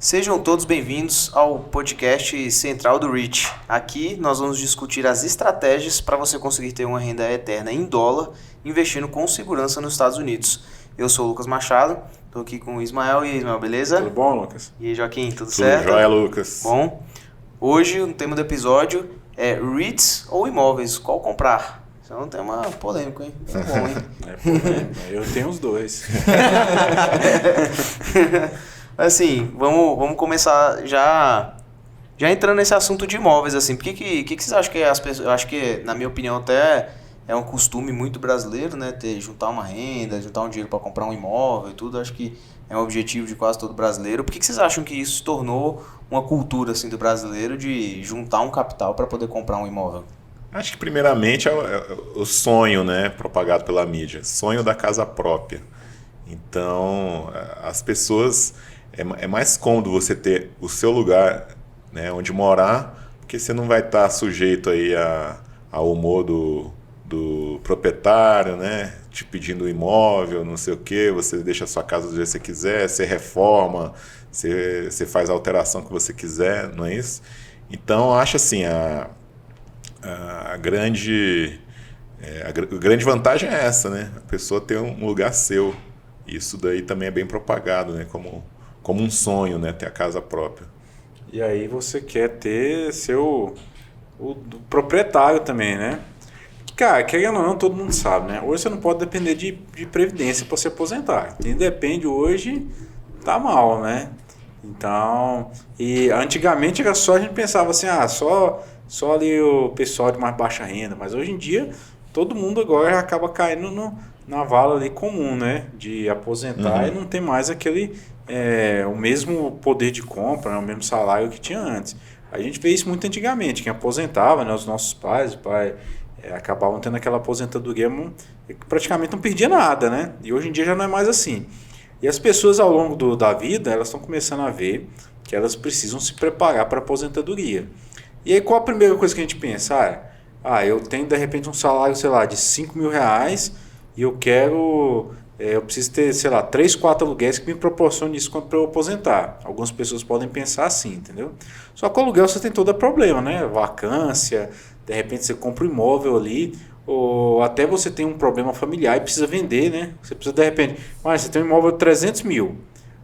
Sejam todos bem-vindos ao podcast central do REIT. Aqui nós vamos discutir as estratégias para você conseguir ter uma renda eterna em dólar, investindo com segurança nos Estados Unidos. Eu sou o Lucas Machado, estou aqui com o Ismael. E aí, Ismael, beleza? Tudo bom, Lucas? E aí, Joaquim, tudo certo? Tudo jóia, Lucas. Bom, hoje o tema do episódio é REITs ou imóveis, qual comprar? Isso é um tema polêmico, hein? É bom, hein? Eu tenho os dois. Assim, vamos começar já entrando nesse assunto de imóveis, assim. Por que vocês acham que as pessoas... Eu acho que, na minha opinião, até é um costume muito brasileiro, né? Juntar uma renda, juntar um dinheiro para comprar um imóvel e tudo. Acho que é um objetivo de quase todo brasileiro. Por que vocês acham que isso se tornou uma cultura, assim, do brasileiro de juntar um capital para poder comprar um imóvel? Acho que primeiramente é o sonho, né, propagado pela mídia, sonho da casa própria. Então, as pessoas, é mais cômodo você ter o seu lugar, né, onde morar, porque você não vai estar sujeito aí ao humor do proprietário, né, te pedindo imóvel, não sei o quê, você deixa a sua casa do jeito que você quiser, você reforma, você faz a alteração que você quiser, não é isso? Então, eu acho assim, a grande vantagem é essa, né? A pessoa ter um lugar seu. Isso daí também é bem propagado, né? Como um sonho, né? Ter a casa própria. E aí você quer ter o proprietário também, né? Cara, querendo ou não, todo mundo sabe, né? Hoje você não pode depender de previdência para se aposentar. Quem depende hoje tá mal, né? Então, e antigamente era só a gente pensava assim, só ali o pessoal de mais baixa renda, mas hoje em dia todo mundo agora acaba caindo na vala ali comum, né? De aposentar e não tem mais o mesmo poder de compra, né? O mesmo salário que tinha antes. A gente vê isso muito antigamente, quem aposentava, né? Os nossos pais, acabavam tendo aquela aposentadoria que praticamente não perdia nada, né? E hoje em dia já não é mais assim. E as pessoas ao longo da vida, elas estão começando a ver que elas precisam se preparar para a aposentadoria. E aí qual a primeira coisa que a gente pensa? Eu tenho de repente um salário, sei lá, de 5 mil reais e eu preciso ter, sei lá, 3, 4 aluguéis que me proporcionem isso para eu aposentar. Algumas pessoas podem pensar assim, entendeu? Só que o aluguel você tem todo problema, né? Vacância, de repente você compra um imóvel ali, ou até você tem um problema familiar e precisa vender, né? Você precisa de repente, você tem um imóvel de 300 mil,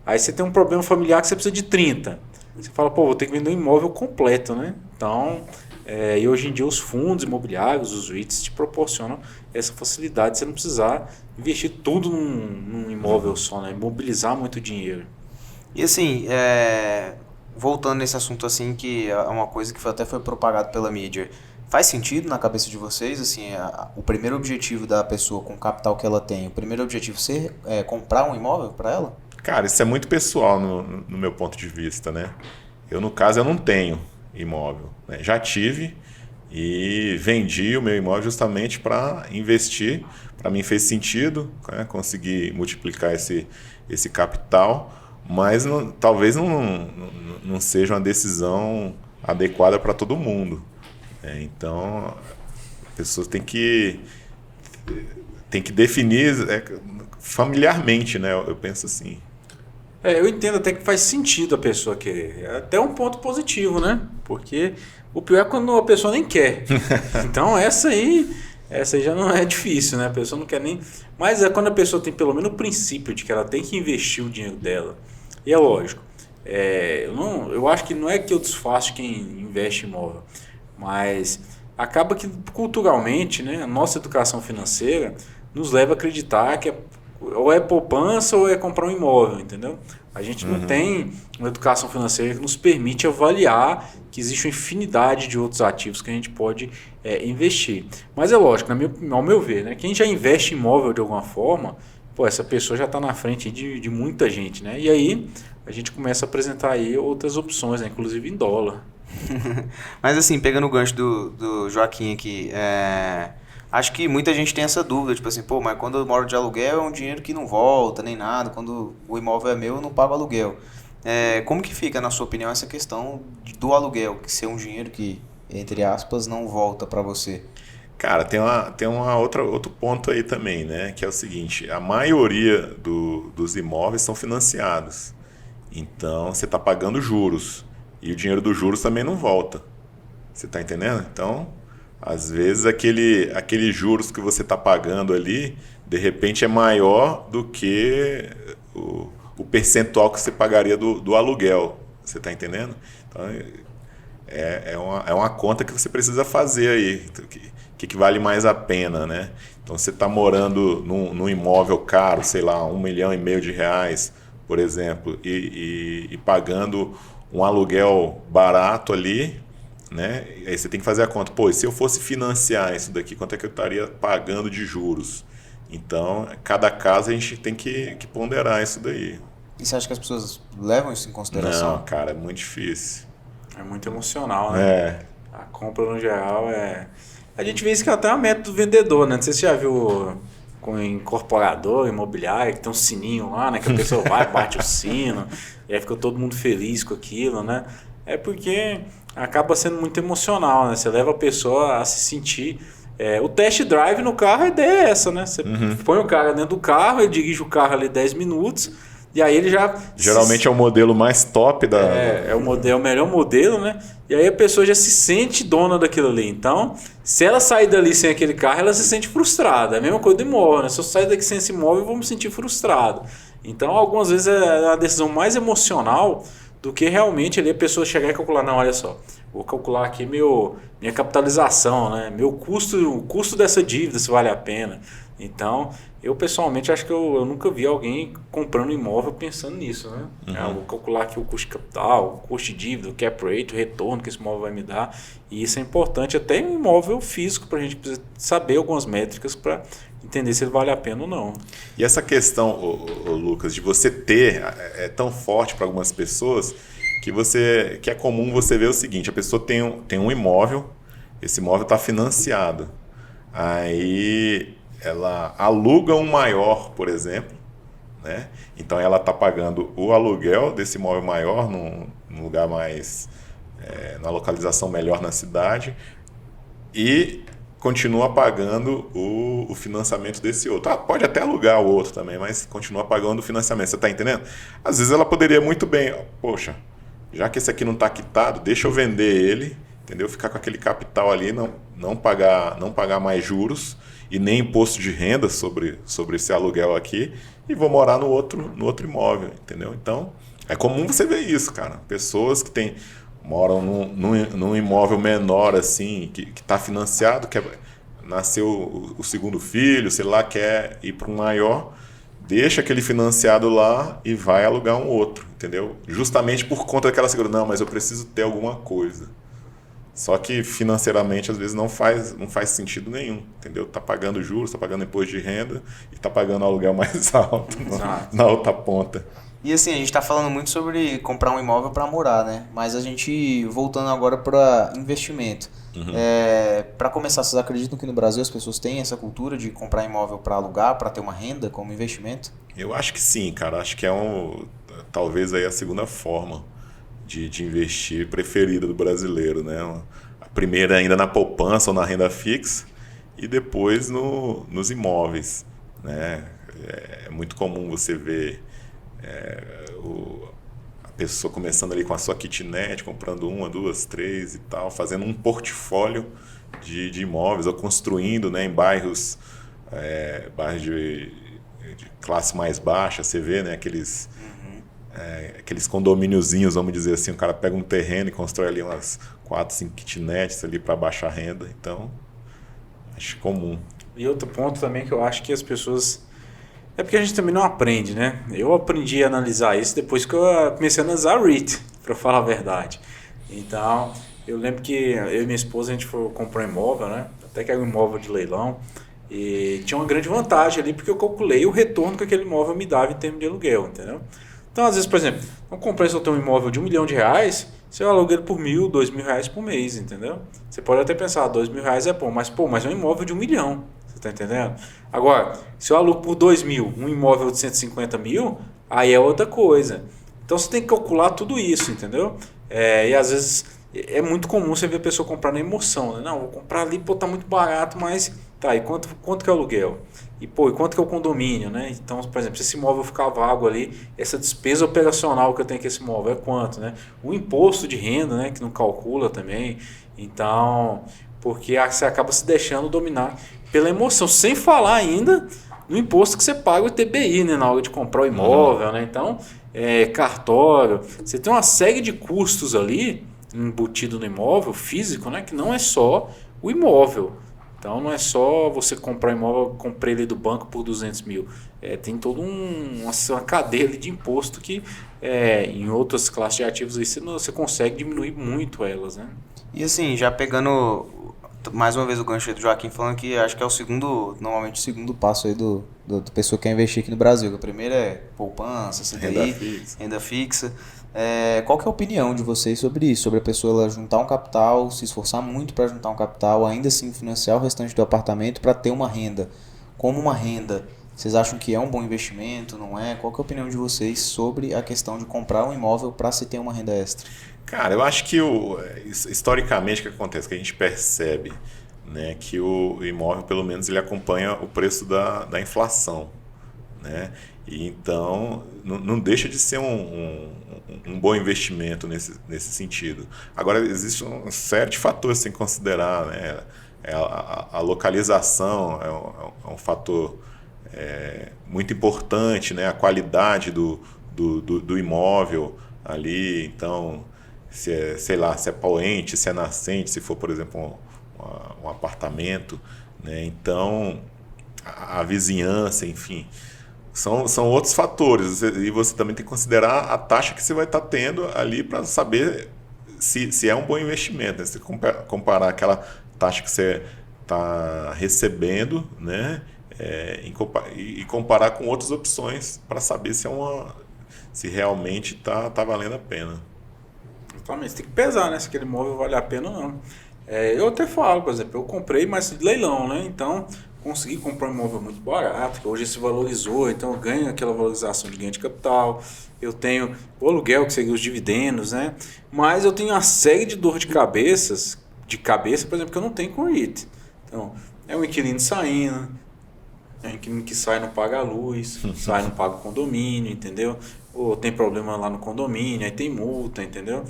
aí você tem um problema familiar que você precisa de 30. Você fala, vou ter que vender um imóvel completo, né? Então, e hoje em dia os fundos imobiliários, os REITs, te proporcionam essa facilidade de você não precisar investir tudo num imóvel só, né? Mobilizar muito dinheiro. E assim, voltando nesse assunto assim, que é uma coisa que até foi propagado pela mídia, faz sentido na cabeça de vocês, assim, o primeiro objetivo da pessoa com o capital que ela tem, o primeiro objetivo ser comprar um imóvel para ela? Cara, isso é muito pessoal no meu ponto de vista, né? No caso, eu não tenho imóvel, né? Já tive e vendi o meu imóvel justamente para investir. Para mim fez sentido, né? Conseguir multiplicar esse capital, mas talvez não seja uma decisão adequada para todo mundo. Então, as pessoas têm que definir familiarmente, né? Eu penso assim. Eu entendo até que faz sentido a pessoa querer. É até um ponto positivo, né? Porque o pior é quando a pessoa nem quer. Então essa aí já não é difícil, né? A pessoa não quer nem... Mas é quando a pessoa tem pelo menos o princípio de que ela tem que investir o dinheiro dela. E é lógico. Eu acho que não é que eu desfaço quem investe em imóvel. Mas acaba que culturalmente, né, a nossa educação financeira nos leva a acreditar que ou é poupança ou é comprar um imóvel, entendeu? A gente não tem uma educação financeira que nos permite avaliar que existe uma infinidade de outros ativos que a gente pode investir. Mas é lógico, ao meu ver, né, quem já investe em imóvel de alguma forma, essa pessoa já está na frente de muita gente, né? E aí a gente começa a apresentar aí outras opções, né, inclusive em dólar. Mas assim, pegando o gancho do Joaquim aqui, acho que muita gente tem essa dúvida, tipo assim, mas quando eu moro de aluguel é um dinheiro que não volta, nem nada, quando o imóvel é meu eu não pago aluguel. Como que fica, na sua opinião, essa questão do aluguel, que ser um dinheiro que, entre aspas, não volta para você? Cara, tem outro ponto aí também, né? Que é o seguinte, a maioria dos imóveis são financiados. Então você está pagando juros. E o dinheiro dos juros também não volta. Você está entendendo? Então, às vezes aquele juros que você está pagando ali, de repente é maior do que o percentual que você pagaria do aluguel. Você está entendendo? Então, é uma conta que você precisa fazer aí. Que vale mais a pena, né? Então você está morando num imóvel caro, sei lá, R$1,5 milhão, por exemplo, e pagando um aluguel barato ali, né? Aí você tem que fazer a conta. Pô, e se eu fosse financiar isso daqui, quanto é que eu estaria pagando de juros? Então, cada caso a gente tem que ponderar isso daí. E você acha que as pessoas levam isso em consideração? Não, cara, é muito difícil. É muito emocional, né? A compra no geral é... A gente vê isso que é até uma meta do vendedor, né? Não sei se você já viu com incorporador, imobiliário, que tem um sininho lá, né? Que a pessoa vai, bate o sino, e aí fica todo mundo feliz com aquilo, né? É porque acaba sendo muito emocional, né? Você leva a pessoa a se sentir... o test drive no carro, a ideia é essa, né? Você põe o cara dentro do carro, ele dirige o carro ali 10 minutos... E aí ele já... Geralmente é o modelo mais top da... É o melhor modelo, né? E aí a pessoa já se sente dona daquilo ali. Então, se ela sair dali sem aquele carro, ela se sente frustrada. É a mesma coisa do imóvel, né? Se eu sair daqui sem esse imóvel, eu vou me sentir frustrado. Então, algumas vezes é uma decisão mais emocional do que realmente ali a pessoa chegar e calcular. Não, olha só, vou calcular aqui minha capitalização, né? O custo dessa dívida, se vale a pena. Então, eu pessoalmente acho que eu nunca vi alguém comprando imóvel pensando nisso, né? Vou calcular aqui o custo de capital, o custo de dívida, o cap rate, o retorno que esse imóvel vai me dar. E isso é importante até em um imóvel físico, para a gente saber algumas métricas para entender se ele vale a pena ou não. E essa questão, Lucas, de você ter, é tão forte para algumas pessoas que é comum você ver o seguinte: a pessoa tem um imóvel, esse imóvel está financiado. Aí ela aluga um maior, por exemplo, né? Então ela está pagando o aluguel desse imóvel maior num lugar mais, na localização melhor na cidade, e continua pagando o financiamento desse outro. Pode até alugar o outro também, mas continua pagando o financiamento. Você está entendendo? Às vezes ela poderia muito bem, poxa, já que esse aqui não está quitado, deixa eu vender ele, entendeu? Ficar com aquele capital ali, não pagar mais juros e nem imposto de renda sobre esse aluguel aqui, e vou morar no outro imóvel, entendeu? Então, é comum você ver isso, cara. Pessoas que moram num imóvel menor, assim, que está financiado, nasceu o segundo filho, sei lá, quer ir para um maior, deixa aquele financiado lá e vai alugar um outro, entendeu? Justamente por conta daquela segurança. Não, mas eu preciso ter alguma coisa. Só que financeiramente às vezes não faz sentido nenhum, entendeu? Tá pagando juros, está pagando imposto de renda e está pagando aluguel mais alto na outra ponta. E assim, a gente está falando muito sobre comprar um imóvel para morar, né? Mas a gente, voltando agora para investimento. Para começar, vocês acreditam que no Brasil as pessoas têm essa cultura de comprar imóvel para alugar, para ter uma renda como investimento? Eu acho que sim, cara. Acho que talvez aí a segunda forma de investir preferida do brasileiro, né? A primeira ainda na poupança ou na renda fixa, e depois nos imóveis, né? É muito comum você ver a pessoa começando ali com a sua kitnet, comprando 1, 2, 3 e tal, fazendo um portfólio de imóveis, ou construindo, né, em bairros de classe mais baixa. Você vê, né, aqueles condomíniozinhos, vamos dizer assim, o cara pega um terreno e constrói ali umas 4, 5 kitnets ali para baixa renda. Então, acho comum. E outro ponto também que eu acho que as pessoas... É porque a gente também não aprende, né? Eu aprendi a analisar isso depois que eu comecei a analisar REIT, para falar a verdade. Então, eu lembro que eu e minha esposa, a gente foi comprar um imóvel, né? Até que era um imóvel de leilão. E tinha uma grande vantagem ali, porque eu calculei o retorno que aquele imóvel me dava em termos de aluguel, entendeu? Então, às vezes, por exemplo, vamos comprar se eu tenho um imóvel de R$1 milhão, você aluga ele por R$1.000, R$2.000 por mês, entendeu? Você pode até pensar, R$2.000 é bom, mas é um imóvel de R$1 milhão, você está entendendo? Agora, se eu alugo por R$2.000 um imóvel de 150 mil, aí é outra coisa. Então, você tem que calcular tudo isso, entendeu? E às vezes é muito comum você ver a pessoa comprar na emoção, né? Não, vou comprar ali, tá muito barato, mas Tá, e quanto que é o aluguel? E quanto que é o condomínio, né? Então, por exemplo, se esse imóvel ficar vago ali, essa despesa operacional que eu tenho com esse imóvel é quanto, né? O imposto de renda, né? Que não calcula também. Então, porque você acaba se deixando dominar pela emoção, sem falar ainda no imposto que você paga o ITBI, né? Na hora de comprar o imóvel, né? Então, cartório, você tem uma série de custos ali embutido no imóvel físico, né? Que não é só o imóvel. Então não é só você comprar imóvel, comprei ele do banco por 200 mil. Tem toda uma cadeia ali de imposto que em outras classes de ativos aí você consegue diminuir muito elas, né? E assim, já pegando mais uma vez o gancho do Joaquim falando que acho que é normalmente o segundo passo aí do pessoa que quer investir aqui no Brasil. O primeiro é poupança, CDI, renda fixa. Qual que é a opinião de vocês sobre isso? Sobre a pessoa ela juntar um capital, se esforçar muito para juntar um capital, ainda assim financiar o restante do apartamento para ter uma renda. Como uma renda, vocês acham que é um bom investimento, não é? Qual que é a opinião de vocês sobre a questão de comprar um imóvel para se ter uma renda extra? Cara, eu acho que historicamente o que acontece? Que a gente percebe, né, que o imóvel, pelo menos, ele acompanha o preço da inflação, né? E então não deixa de ser um bom investimento nesse sentido. Agora, existe uma série de fatores sem considerar, né? A localização é um fator muito importante, né? A qualidade do imóvel ali, então, se é, sei lá, se é poente, se é nascente, se for, por exemplo, um apartamento, né? Então, a vizinhança, enfim, são outros fatores. E você também tem que considerar a taxa que você vai estar tendo ali para saber se é um bom investimento, né? Se comparar aquela taxa que você está recebendo, né? E comparar com outras opções para saber se realmente está valendo a pena. Exatamente, você tem que pesar, né? Se aquele imóvel vale a pena ou não. Eu até falo, por exemplo, eu comprei, mas de leilão, né? Então, consegui comprar um imóvel muito barato, que hoje se valorizou, então eu ganho aquela valorização de ganho de capital. Eu tenho o aluguel, que seria os dividendos, né? Mas eu tenho uma série de dor de cabeça, por exemplo, que eu não tenho com o REIT. Então, é um inquilino saindo, é um inquilino que sai e não paga a luz, sai e não paga o condomínio, entendeu? Ou tem problema lá no condomínio, aí tem multa, entendeu?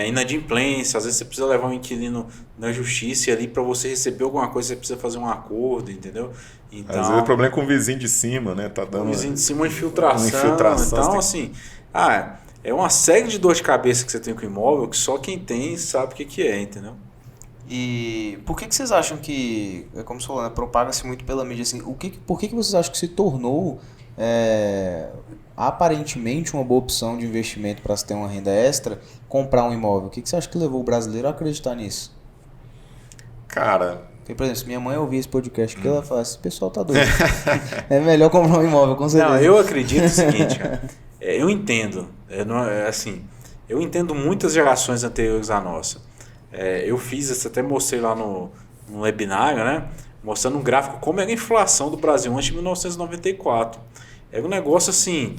Inadimplência, às vezes você precisa levar um inquilino na justiça e ali para você receber alguma coisa você precisa fazer um acordo, entendeu? Então, às vezes o problema é com o vizinho de cima, né? Tá dando o vizinho de cima uma infiltração. Então, assim, é uma série de dor de cabeça que você tem com o imóvel que só quem tem sabe o que é, entendeu? E por que vocês acham que, como você falou, né, propaga-se muito pela mídia, assim, por que vocês acham que se tornou aparentemente uma boa opção de investimento para se ter uma renda extra, comprar um imóvel? O que você acha que levou o brasileiro a acreditar nisso? Cara... Porque, por exemplo, se minha mãe ouvir esse podcast aqui, ela fala, esse pessoal tá doido. É melhor comprar um imóvel, com certeza. Não, eu acredito o seguinte, cara, eu entendo, eu entendo muitas gerações anteriores à nossa. Eu fiz isso, até mostrei lá no webinário, né? Mostrando um gráfico como era a inflação do Brasil antes de 1994. Era um negócio assim,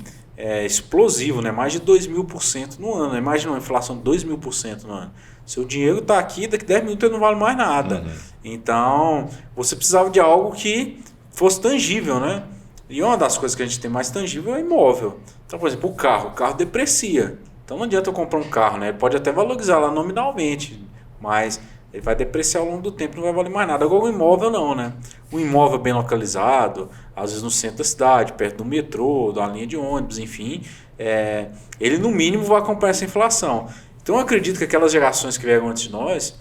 explosivo, né? Mais de 2.000% no ano. Imagina uma inflação de 2.000% no ano. Seu dinheiro está aqui, daqui 10 minutos ele não vale mais nada. Uhum. Então, você precisava de algo que fosse tangível, né? E uma das coisas que a gente tem mais tangível é imóvel. Então, por exemplo, o carro deprecia. Então não adianta eu comprar um carro, né? Ele pode até valorizar lá nominalmente, mas ele vai depreciar ao longo do tempo, não vai valer mais nada. Agora o imóvel não, né? Um imóvel bem localizado, às vezes no centro da cidade, perto do metrô, da linha de ônibus, enfim, ele no mínimo vai acompanhar essa inflação. Então eu acredito que aquelas gerações que vieram antes de nós,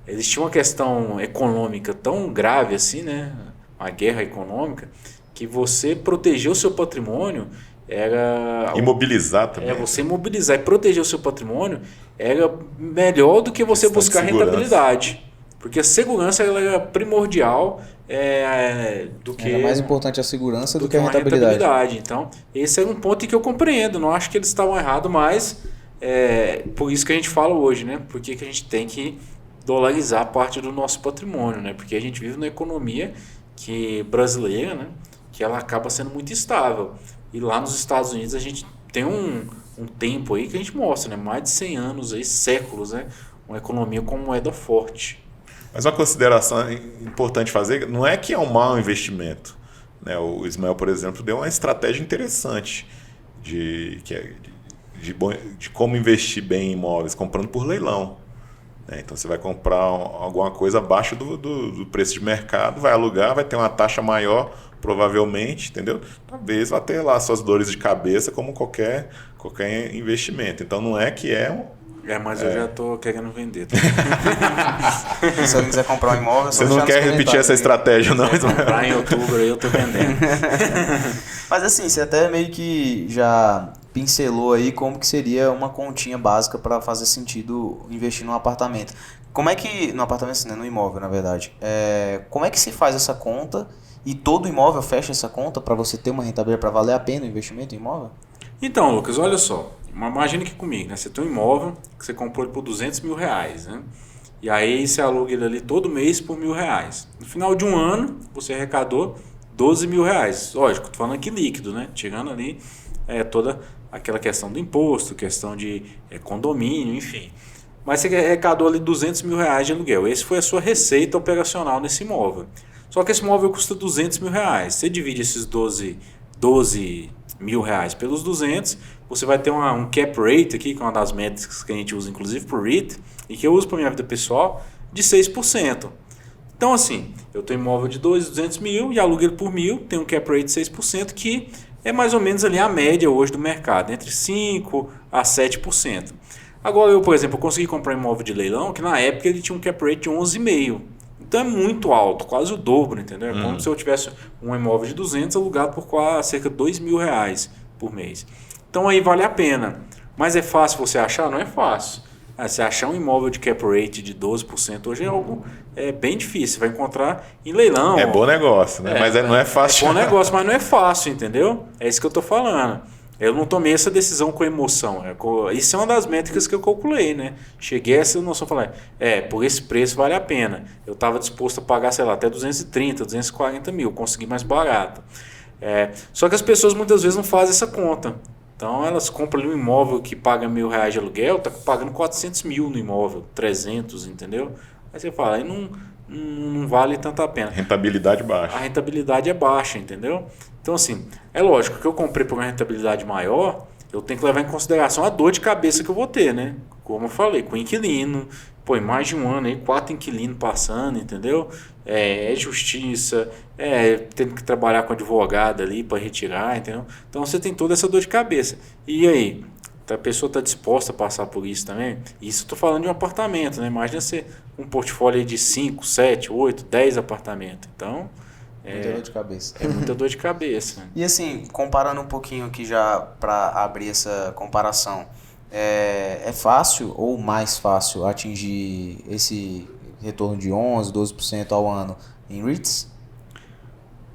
eles tinham uma questão econômica tão grave assim, né? Uma guerra econômica, que você proteger o seu patrimônio era... Imobilizar também. Você imobilizar e proteger o seu patrimônio era melhor do que você buscar rentabilidade. Porque a segurança ela era primordial do que... Era mais importante a segurança do que a rentabilidade. Então, esse era um ponto que eu compreendo. Não acho que eles estavam errados, mas por isso que a gente fala hoje, né? Porque que a gente tem que dolarizar parte do nosso patrimônio, né? Porque a gente vive numa economia brasileira, né? Que ela acaba sendo muito instável. E lá nos Estados Unidos a gente tem um tempo aí que a gente mostra, né? Mais de 100 anos, aí, séculos, né? Uma economia com moeda forte. Mas uma consideração importante fazer, não é que é um mau investimento, né? O Ismael, por exemplo, deu uma estratégia interessante de como investir bem em imóveis, comprando por leilão, né? Então você vai comprar alguma coisa abaixo do preço de mercado, vai alugar, vai ter uma taxa maior, provavelmente, entendeu? Talvez vá ter lá suas dores de cabeça como qualquer investimento. Então não é que é um... Mas eu já tô querendo vender. Se alguém quiser comprar um imóvel, você não quer repetir essa estratégia, não? Se comprar em outubro aí eu tô vendendo. Mas assim, você até meio que já pincelou aí como que seria uma continha básica para fazer sentido investir num apartamento. Como é que... No apartamento, assim, né? No imóvel, na verdade. Como é que se faz essa conta e todo imóvel fecha essa conta para você ter uma rentabilidade, para valer a pena o investimento em imóvel? Então, Lucas, olha só. Imagina aqui comigo, né? Você tem um imóvel que você comprou ele por R$200 mil, né? E aí você aluga ele ali todo mês por R$1.000. No final de um ano, você arrecadou R$12 mil. Lógico, tô falando aqui líquido, né? Tirando ali toda aquela questão do imposto, questão de condomínio, enfim. Mas você arrecadou ali R$200 mil de aluguel. Esse foi a sua receita operacional nesse imóvel. Só que esse imóvel custa R$200 mil. Você divide esses 12 mil reais pelos 200, você vai ter um cap rate aqui, que é uma das métricas que a gente usa inclusive para o REIT, e que eu uso para minha vida pessoal, de 6%. Então assim, eu tenho imóvel de 200 mil e alugo ele por 1.000, tem um cap rate de 6%, que é mais ou menos ali a média hoje do mercado, entre 5% a 7%. Agora eu, por exemplo, consegui comprar um imóvel de leilão, que na época ele tinha um cap rate de 11,5%. Então é muito alto, quase o dobro, entendeu? É como se eu tivesse um imóvel de 200 alugado por cerca de R$2 mil por mês. Então aí vale a pena. Mas é fácil você achar? Não é fácil. Você achar um imóvel de cap rate de 12% hoje é algo bem difícil. Você vai encontrar em leilão. É bom negócio, né? Mas não é fácil. É bom negócio, mas não é fácil, entendeu? É isso que eu estou falando. Eu não tomei essa decisão com emoção. Isso é uma das métricas que eu calculei, né? Cheguei a essa noção e falei, por esse preço vale a pena. Eu estava disposto a pagar, sei lá, até 230, 240 mil, consegui mais barato. Só que as pessoas muitas vezes não fazem essa conta. Então elas compram ali um imóvel que paga R$1.000 de aluguel, está pagando 400 mil no imóvel, 300, entendeu? Aí você fala, aí não vale tanto a pena. Rentabilidade baixa. A rentabilidade é baixa, entendeu? Então, assim, é lógico que eu comprei por uma rentabilidade maior, eu tenho que levar em consideração a dor de cabeça que eu vou ter, né? Como eu falei, com inquilino, em mais de um ano aí, 4 inquilinos passando, entendeu? Justiça, tendo que trabalhar com advogado ali para retirar, entendeu? Então você tem toda essa dor de cabeça. E aí? A pessoa está disposta a passar por isso também? Isso eu estou falando de um apartamento, né? Imagina você um portfólio aí de 5, 7, 8, 10 apartamentos. Então... Muita dor de cabeça. É muita dor de cabeça. E assim, comparando um pouquinho aqui já para abrir essa comparação, é fácil ou mais fácil atingir esse retorno de 11%, 12% ao ano em REITs?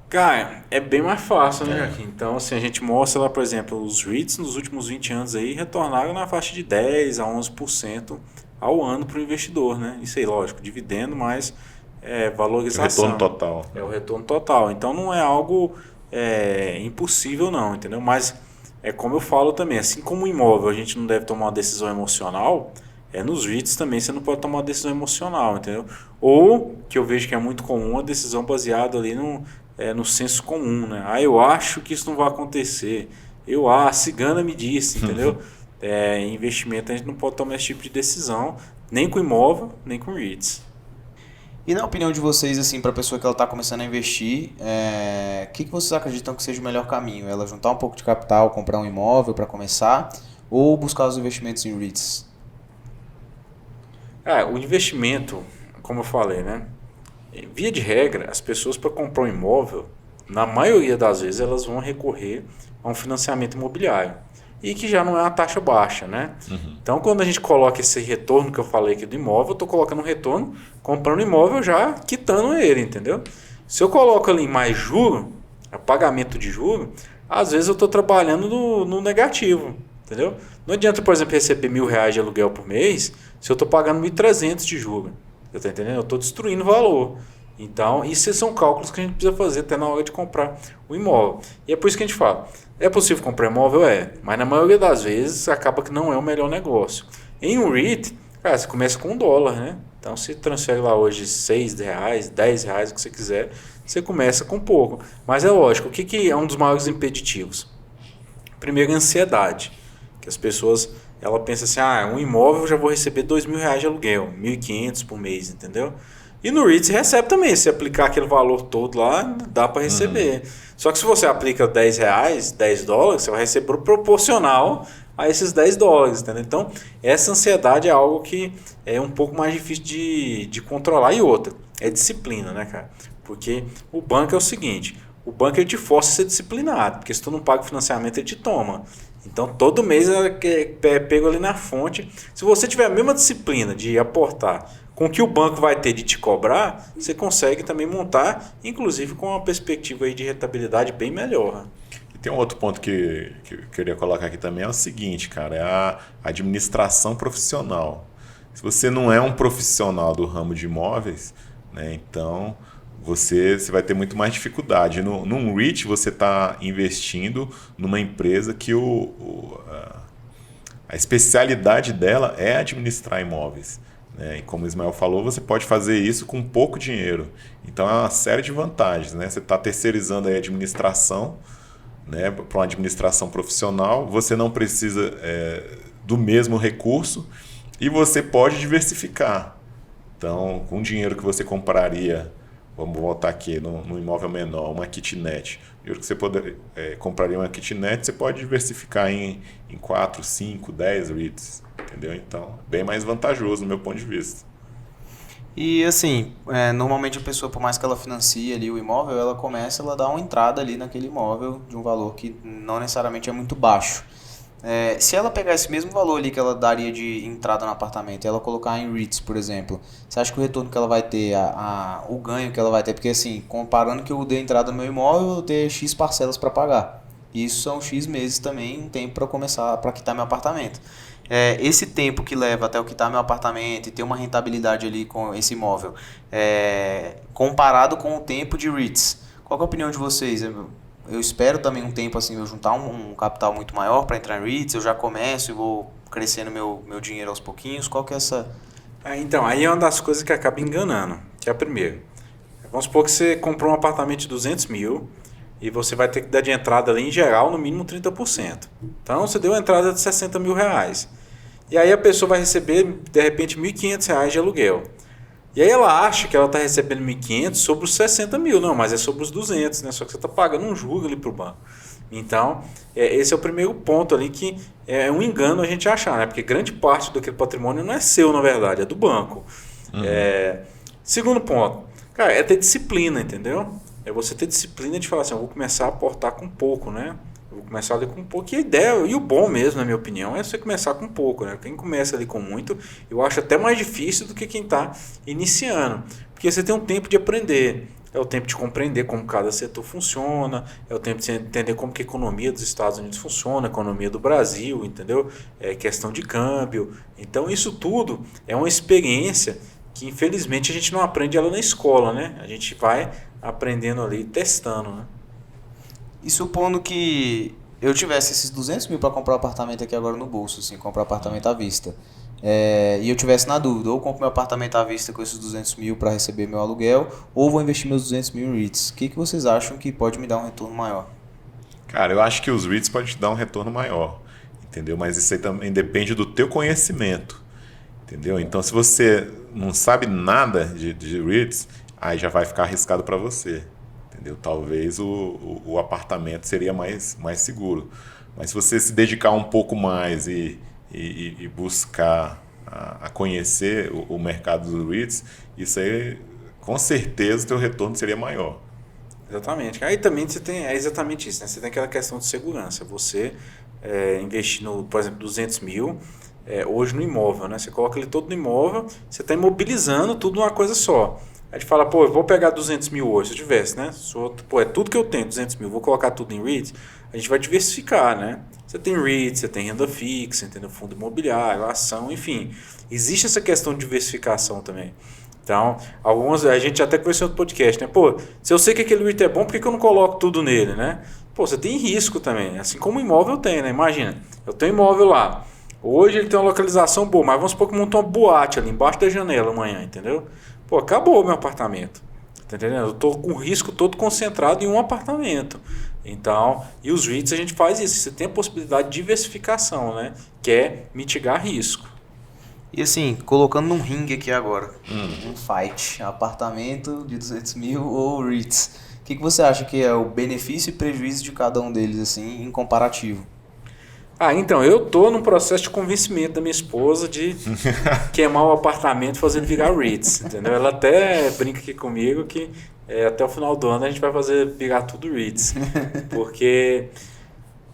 Cara, é bem mais fácil, né, Joaquim? Então, assim, a gente mostra lá, por exemplo, os REITs nos últimos 20 anos aí retornaram na faixa de 10% a 11% ao ano para o investidor, né? Isso aí, lógico, dividendo, mas valorização. O retorno total. É o retorno total. Então, não é algo impossível, não, entendeu? Mas, como eu falo também, assim como o imóvel a gente não deve tomar uma decisão emocional, nos REITs também você não pode tomar uma decisão emocional, entendeu? Ou, que eu vejo que é muito comum, a decisão baseada ali no senso comum, né? Eu acho que isso não vai acontecer. A cigana me disse, entendeu? Em investimento a gente não pode tomar esse tipo de decisão, nem com imóvel, nem com REITs. E na opinião de vocês, assim, para a pessoa que ela está começando a investir, o que vocês acreditam que seja o melhor caminho? Ela juntar um pouco de capital, comprar um imóvel para começar, ou buscar os investimentos em REITs? O investimento, como eu falei, né? Via de regra, as pessoas para comprar um imóvel, na maioria das vezes, elas vão recorrer a um financiamento imobiliário. E que já não é uma taxa baixa, né? Uhum. Então, quando a gente coloca esse retorno que eu falei aqui do imóvel, eu estou colocando um retorno, comprando imóvel já quitando ele, entendeu? Se eu coloco ali mais juro, pagamento de juro, às vezes eu estou trabalhando no negativo, entendeu? Não adianta, por exemplo, receber R$1.000 de aluguel por mês se eu estou pagando 1.300 de juro. Você está entendendo? Eu estou destruindo o valor. Então, isso são cálculos que a gente precisa fazer até na hora de comprar o imóvel. E é por isso que a gente fala, é possível comprar imóvel? Mas na maioria das vezes acaba que não é o melhor negócio. Em um REIT, Cara, você começa com $1, né? Então, se transfere lá hoje R$ 6, R$ 10, o que você quiser, você começa com pouco. Mas é lógico, o que é um dos maiores impeditivos? Primeiro, a ansiedade. Que as pessoas, ela pensa assim, um imóvel eu já vou receber R$ 2.000 de aluguel, 1.500 por mês, entendeu? E no REIT você recebe também, se aplicar aquele valor todo lá, dá para receber. Só que se você aplica R$ 10, $10, você vai receber proporcional a esses $10, entendeu? Então, essa ansiedade é algo que é um pouco mais difícil de controlar. E outra, é disciplina, né, cara? Porque o banco é o seguinte, o banco ele te força a ser disciplinado, porque se tu não paga o financiamento, ele te toma. Então, todo mês é pego ali na fonte. Se você tiver a mesma disciplina de aportar com o que o banco vai ter de te cobrar, você consegue também montar, inclusive com uma perspectiva aí de rentabilidade bem melhor. E tem um outro ponto que eu queria colocar aqui também, é o seguinte, cara, é a administração profissional. Se você não é um profissional do ramo de imóveis, né, então você vai ter muito mais dificuldade. Num REIT, você está investindo numa empresa que a especialidade dela é administrar imóveis. Né? E como o Ismael falou, você pode fazer isso com pouco dinheiro. Então é uma série de vantagens. Né? Você está terceirizando a administração, né, para uma administração profissional, você não precisa do mesmo recurso e você pode diversificar. Então, com o dinheiro que você compraria, vamos voltar aqui no imóvel menor, uma kitnet. O dinheiro que você compraria uma kitnet, você pode diversificar em 4, 5, 10 REITs. Entendeu? Então, bem mais vantajoso no meu ponto de vista. E assim, normalmente a pessoa, por mais que ela financie ali o imóvel, ela dá uma entrada ali naquele imóvel de um valor que não necessariamente é muito baixo. Se ela pegar esse mesmo valor ali que ela daria de entrada no apartamento e ela colocar em REITs, por exemplo, você acha que o retorno que ela vai ter, o ganho que ela vai ter, porque assim, comparando que eu dei entrada no meu imóvel, eu vou ter X parcelas para pagar. Isso são X meses também, um tempo para começar, para quitar meu apartamento. Esse tempo que leva até eu quitar meu apartamento e ter uma rentabilidade ali com esse imóvel, comparado com o tempo de REITs, qual que é a opinião de vocês? Eu espero também um tempo assim, eu juntar um capital muito maior para entrar em REITs, eu já começo e vou crescendo meu dinheiro aos pouquinhos, qual que é essa... Então, aí é uma das coisas que acaba enganando, que é a primeira. Vamos supor que você comprou um apartamento de 200 mil e você vai ter que dar de entrada ali, em geral, no mínimo 30%. Então, você deu uma entrada de R$60 mil. E aí a pessoa vai receber, de repente, R$1.500 de aluguel. E aí ela acha que ela está recebendo 1.500 sobre os 60 mil. Não, mas é sobre os 200, né? Só que você está pagando um juro ali para o banco. Então, esse é o primeiro ponto ali que é um engano a gente achar, né? Porque grande parte daquele patrimônio não é seu, na verdade, é do banco. Segundo ponto, cara, é ter disciplina, entendeu? É você ter disciplina de falar assim, eu vou começar a aportar com pouco, né? Eu vou começar ali com pouco. E a ideia, e o bom mesmo, na minha opinião, é você começar com pouco, né? Quem começa ali com muito, eu acho até mais difícil do que quem está iniciando. Porque você tem um tempo de aprender. É o tempo de compreender como cada setor funciona, é o tempo de você entender como que a economia dos Estados Unidos funciona, a economia do Brasil, entendeu? É questão de câmbio. Então, isso tudo é uma experiência que, infelizmente, a gente não aprende ela na escola, né? A gente vai aprendendo ali, testando, né? E supondo que eu tivesse esses 200 mil para comprar um apartamento aqui agora no bolso, assim, comprar um apartamento à vista, e eu tivesse na dúvida, ou compro meu apartamento à vista com esses 200 mil para receber meu aluguel, ou vou investir meus 200 mil em REITs, o que vocês acham que pode me dar um retorno maior? Cara, eu acho que os REITs podem te dar um retorno maior, entendeu? Mas isso aí também depende do teu conhecimento, entendeu? Então, se você não sabe nada de REITs, aí já vai ficar arriscado para você. Entendeu? Talvez o apartamento seria mais seguro. Mas se você se dedicar um pouco mais e buscar a conhecer o mercado dos REITs, isso aí, com certeza, o teu retorno seria maior. Exatamente. Aí também você tem, é exatamente isso, né? Você tem aquela questão de segurança. Você investir, por exemplo, 200 mil, hoje no imóvel, né? Você coloca ele todo no imóvel, você está imobilizando tudo numa coisa só. A gente fala, eu vou pegar 200 mil hoje, se eu tivesse, né? É tudo que eu tenho, 200 mil, vou colocar tudo em REITs, a gente vai diversificar, né? Você tem REITs, você tem renda fixa, entendeu? Fundo imobiliário, ação, enfim. Existe essa questão de diversificação também. Então, a gente até conversou no podcast, né? Se eu sei que aquele REIT é bom, por que eu não coloco tudo nele, né? Você tem risco também, assim como o imóvel tem, né? Imagina, eu tenho imóvel lá, Hoje ele tem uma localização boa, mas vamos supor que montou uma boate ali embaixo da janela amanhã, entendeu? Pô, acabou o meu apartamento. Tá entendendo? Eu tô com o risco todo concentrado em um apartamento. Então, e os REITs a gente faz isso. Você tem a possibilidade de diversificação, né? Que é mitigar risco. E assim, colocando num ringue aqui agora, um fight, apartamento de 200 mil ou REITs. O que você acha que é o benefício e prejuízo de cada um deles, assim, em comparativo? Então, eu tô num processo de convencimento da minha esposa de queimar o apartamento fazendo virar REITs, entendeu? Ela até brinca aqui comigo que até o final do ano a gente vai fazer virar tudo REITs. Porque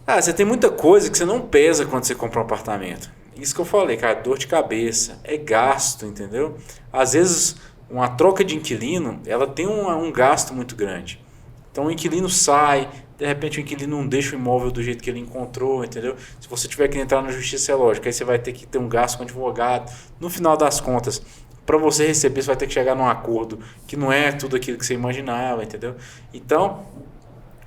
você tem muita coisa que você não pesa quando você compra um apartamento. Isso que eu falei, cara, dor de cabeça, é gasto, entendeu? Às vezes, uma troca de inquilino, ela tem um gasto muito grande. Então, o inquilino sai, de repente o inquilino não deixa o imóvel do jeito que ele encontrou, entendeu? Se você tiver que entrar na justiça, é lógico, aí você vai ter que ter um gasto com advogado. No final das contas, para você receber, você vai ter que chegar num acordo que não é tudo aquilo que você imaginava, entendeu? Então,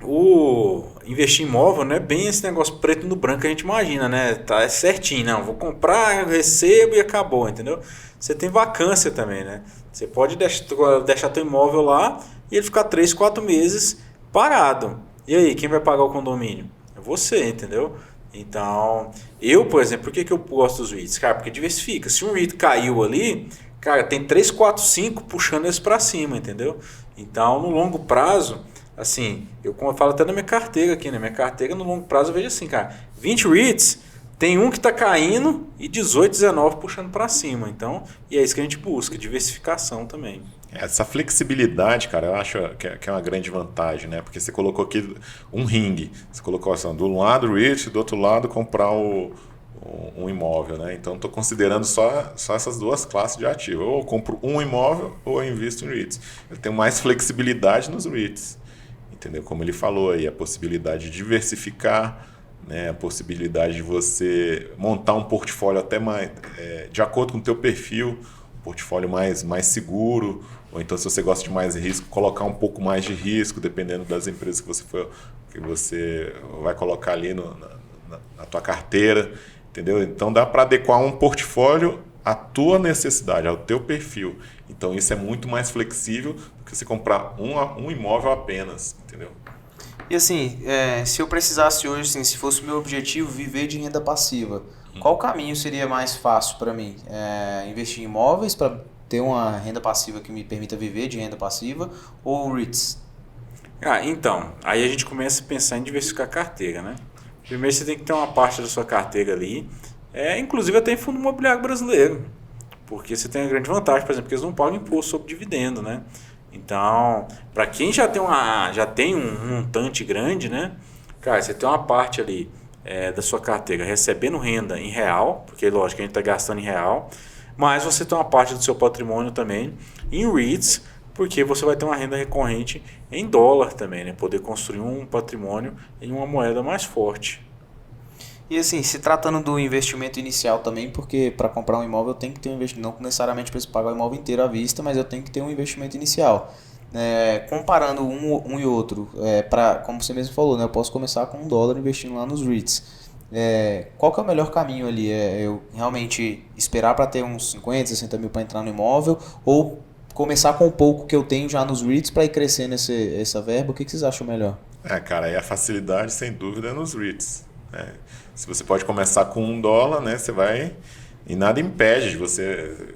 o investir em imóvel não é bem esse negócio preto no branco que a gente imagina, né? Tá certinho, não, vou comprar, recebo e acabou, entendeu? Você tem vacância também, né? Você pode deixar teu imóvel lá e ele ficar 3, 4 meses parado. E aí, quem vai pagar o condomínio? É você, entendeu? Então, eu, por exemplo, por que eu gosto dos REITs? Cara, porque diversifica. Se um REIT caiu ali, cara, tem 3, 4, 5 puxando eles para cima, entendeu? Então, no longo prazo, assim, eu falo até na minha carteira aqui, né? Minha carteira no longo prazo eu vejo assim, cara, 20 REITs, tem um que está caindo e 18, 19 puxando para cima. Então, e é isso que a gente busca, diversificação também. Essa flexibilidade, cara, eu acho que é uma grande vantagem, né? Porque você colocou aqui um ringue, você colocou assim, do lado o REIT, do outro lado comprar um imóvel, né? Então, estou considerando só essas duas classes de ativo. Ou eu compro um imóvel ou eu invisto em REITs. Eu tenho mais flexibilidade nos REITs, entendeu? Como ele falou aí, a possibilidade de diversificar, né? A possibilidade de você montar um portfólio até mais de acordo com o teu perfil, um portfólio mais seguro, ou então se você gosta de mais risco, colocar um pouco mais de risco, dependendo das empresas que você vai colocar ali na tua carteira, entendeu? Então dá para adequar um portfólio à tua necessidade, ao teu perfil. Então isso é muito mais flexível do que você comprar um imóvel apenas, entendeu? E assim, se eu precisasse hoje, assim, se fosse o meu objetivo viver de renda passiva, qual caminho seria mais fácil para mim? Investir em imóveis para ter uma renda passiva que me permita viver de renda passiva ou REITs? Então, aí a gente começa a pensar em diversificar a carteira, né? Primeiro você tem que ter uma parte da sua carteira ali, inclusive até em fundo imobiliário brasileiro, porque você tem uma grande vantagem, por exemplo, que eles não pagam imposto sobre dividendo, né? Então, para quem já tem um montante grande, né? Cara, você tem uma parte ali da sua carteira recebendo renda em real, porque lógico a gente está gastando em real, mas você tem uma parte do seu patrimônio também em REITs, porque você vai ter uma renda recorrente em dólar também, né? Poder construir um patrimônio em uma moeda mais forte. E assim, se tratando do investimento inicial também, porque para comprar um imóvel eu tenho que ter um investimento, não necessariamente preciso pagar o imóvel inteiro à vista, mas eu tenho que ter um investimento inicial. Comparando um e outro, como você mesmo falou, né, eu posso começar com $1 investindo lá nos REITs. Qual que é o melhor caminho ali? Eu realmente esperar para ter uns 50, 60 mil para entrar no imóvel ou começar com o pouco que eu tenho já nos REITs para ir crescendo essa verba? O que vocês acham melhor? Cara, e a facilidade, sem dúvida, é nos REITs, né? Se você pode começar com $1, né, você vai... E nada impede de você...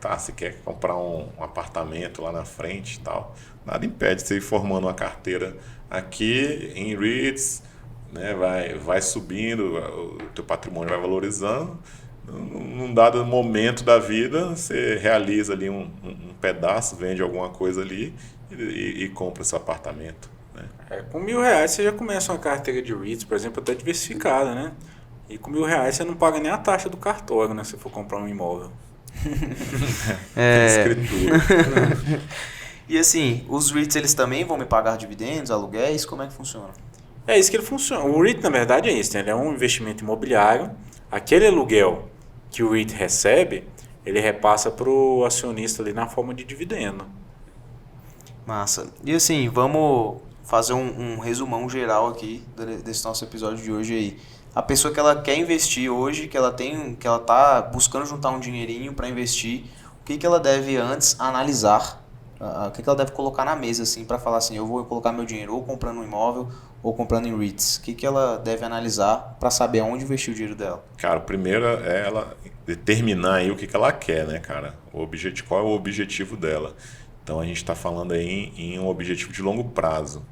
você quer comprar um apartamento lá na frente e tal. Nada impede de você ir formando uma carteira aqui em REITs, né, vai subindo, o teu patrimônio vai valorizando. Num dado momento da vida, você realiza ali um pedaço, vende alguma coisa ali e compra seu apartamento. Com R$1.000 você já começa uma carteira de REITs, por exemplo, até diversificada, né? E com R$1.000 você não paga nem a taxa do cartório, né? Se for comprar um imóvel. Escritura. E assim, os REITs eles também vão me pagar dividendos, aluguéis? Como é que funciona? É isso que ele funciona. O REIT, na verdade, é isso, né? Ele é um investimento imobiliário. Aquele aluguel que o REIT recebe, ele repassa para o acionista ali na forma de dividendo. Massa. E assim, vamos fazer um resumão geral aqui desse nosso episódio de hoje aí. a pessoa que ela quer investir hoje, que ela tá buscando juntar um dinheirinho para investir, o que ela deve antes analisar, o que ela deve colocar na mesa assim para falar assim, eu vou colocar meu dinheiro ou comprando um imóvel ou comprando em REITs. O que ela deve analisar para saber aonde investir o dinheiro dela? Cara, o primeiro é ela determinar aí o que ela quer, né, cara? Qual é o objetivo dela? Então a gente está falando aí em um objetivo de longo prazo,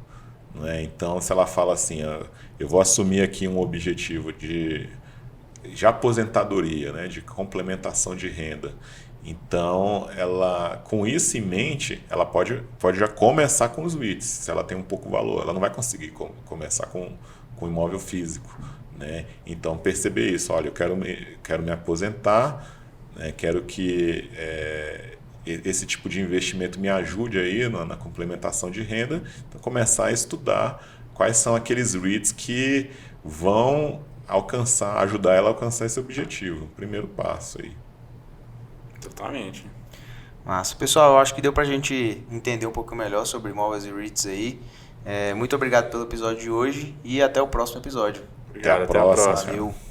né? Então se ela fala assim, eu vou assumir aqui um objetivo de aposentadoria, né, de complementação de renda. Então, ela, com isso em mente, ela pode já começar com os REITs, se ela tem um pouco valor. Ela não vai conseguir começar com imóvel físico, né? Então, perceber isso. Olha, eu quero me aposentar, né? Quero que esse tipo de investimento me ajude aí na complementação de renda. Então, começar a estudar quais são aqueles REITs que vão ajudar ela a alcançar esse objetivo. Primeiro passo aí. Totalmente. Massa. Pessoal, eu acho que deu pra gente entender um pouco melhor sobre imóveis e REITs aí. Muito obrigado pelo episódio de hoje e até o próximo episódio. Obrigado, Até a próxima. Valeu.